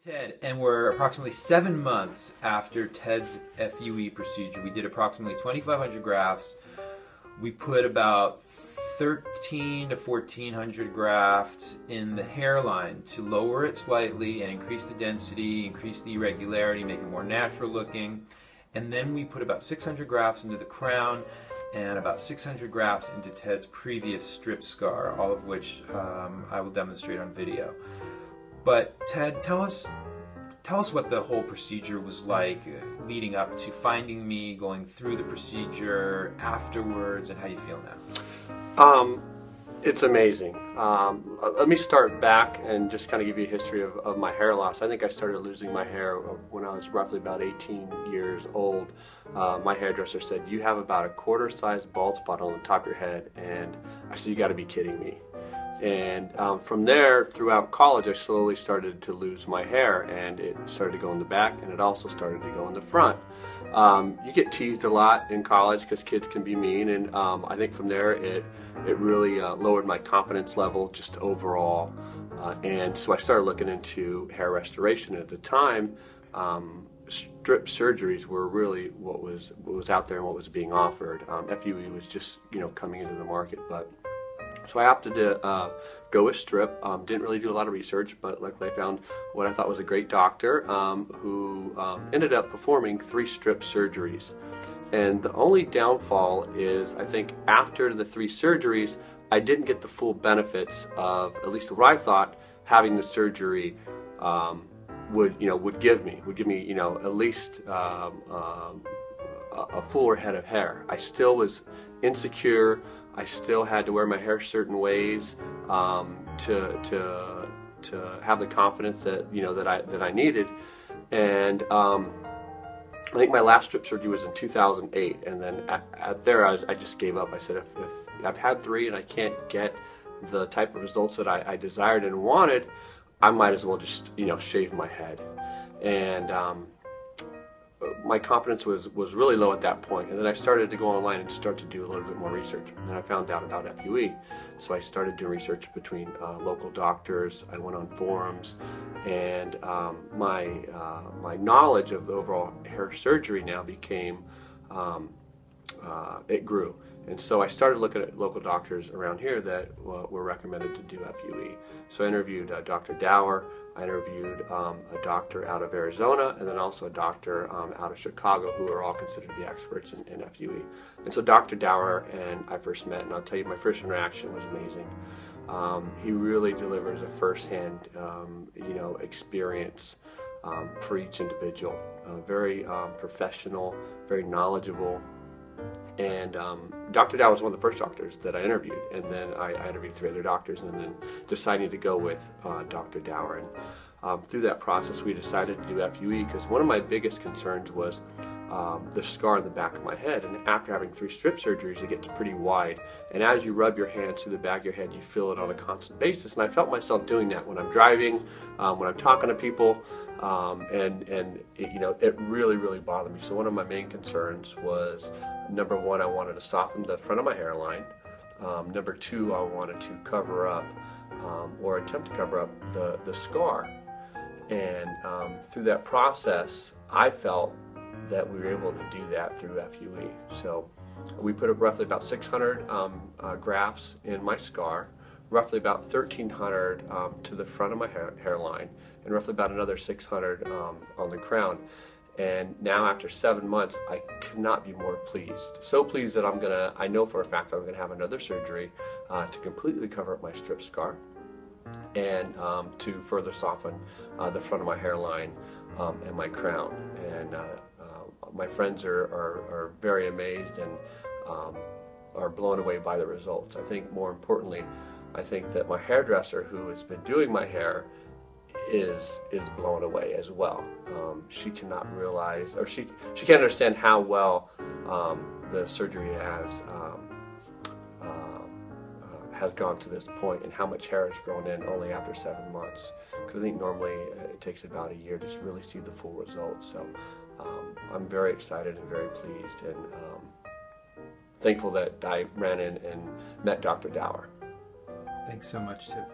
Ted, and we're approximately 7 months after Ted's FUE procedure. We did approximately 2,500 grafts. We put about 1,300 to 1,400 grafts in the hairline to lower it slightly and increase the density, increase the irregularity, make it more natural looking. And then we put about 600 grafts into the crown and about 600 grafts into Ted's previous strip scar, all of which I will demonstrate on video. But Ted, tell us what the whole procedure was like leading up to finding me, going through the procedure, afterwards, and how you feel now. It's amazing. Let me start back and just kind of give you a history of my hair loss. I think I started losing my hair when I was roughly about 18 years old. My hairdresser said, "You have about a quarter-sized bald spot on the top of your head," and I said, "You got to be kidding me." And from there, throughout college, I slowly started to lose my hair, and it started to go in the back, and it also started to go in the front. You get teased a lot in college because kids can be mean, and I think from there it really lowered my confidence level just overall. And so I started looking into hair restoration. At the time, strip surgeries were really what was out there and what was being offered. FUE was just coming into the market, but. So I opted to go with strip. Didn't really do a lot of research, but luckily I found what I thought was a great doctor who ended up performing 3 strip surgeries. And the only downfall is, I think after the 3 surgeries, I didn't get the full benefits of, at least what I thought, having the surgery would give me at least a fuller head of hair. I still was insecure. I still had to wear my hair certain ways to have the confidence that I needed. And I think my last strip surgery was in 2008, and then at there I just gave up. I said, if I've had 3 and I can't get the type of results that I desired and wanted, I might as well just shave my head. And my confidence was really low at that point, and then I started to go online and start to do a little bit more research, and I found out about FUE. So I started doing research between local doctors. I went on forums, and my knowledge of the overall hair surgery now became it grew. And so I started looking at local doctors around here that were recommended to do FUE. So I interviewed Dr. Dower, I interviewed a doctor out of Arizona, and then also a doctor out of Chicago, who are all considered to be experts in FUE. And so Dr. Dower and I first met, and I'll tell you, my first interaction was amazing. He really delivers a first-hand experience for each individual. Very professional, very knowledgeable. And Dr. Dow was one of the first doctors that I interviewed, and then I interviewed 3 other doctors, and then decided to go with Dr. Dower. And through that process, we decided to do FUE because one of my biggest concerns was the scar in the back of my head. And after having 3 strip surgeries, it gets pretty wide. And as you rub your hands through the back of your head, you feel it on a constant basis. And I felt myself doing that when I'm driving, when I'm talking to people, and it really bothered me. So one of my main concerns was, number 1, I wanted to soften the front of my hairline. Number 2, I wanted to cover up or attempt to cover up the scar. And through that process, I felt that we were able to do that through FUE. So we put up roughly about 600 grafts in my scar, roughly about 1,300 to the front of my hairline, and roughly about another 600 on the crown. And now after 7 months, I could not be more pleased. So pleased that I know for a fact I'm gonna have another surgery to completely cover up my strip scar and to further soften the front of my hairline and my crown. And my friends are very amazed and are blown away by the results. I think more importantly, I think that my hairdresser, who has been doing my hair, is blown away as well. She cannot realize, or she can't understand how well the surgery has gone to this point, and how much hair has grown in only after 7 months. Because I think normally it takes about a year to really see the full results. So I'm very excited and very pleased, and thankful that I ran in and met Dr. Dower. Thanks so much, Ted.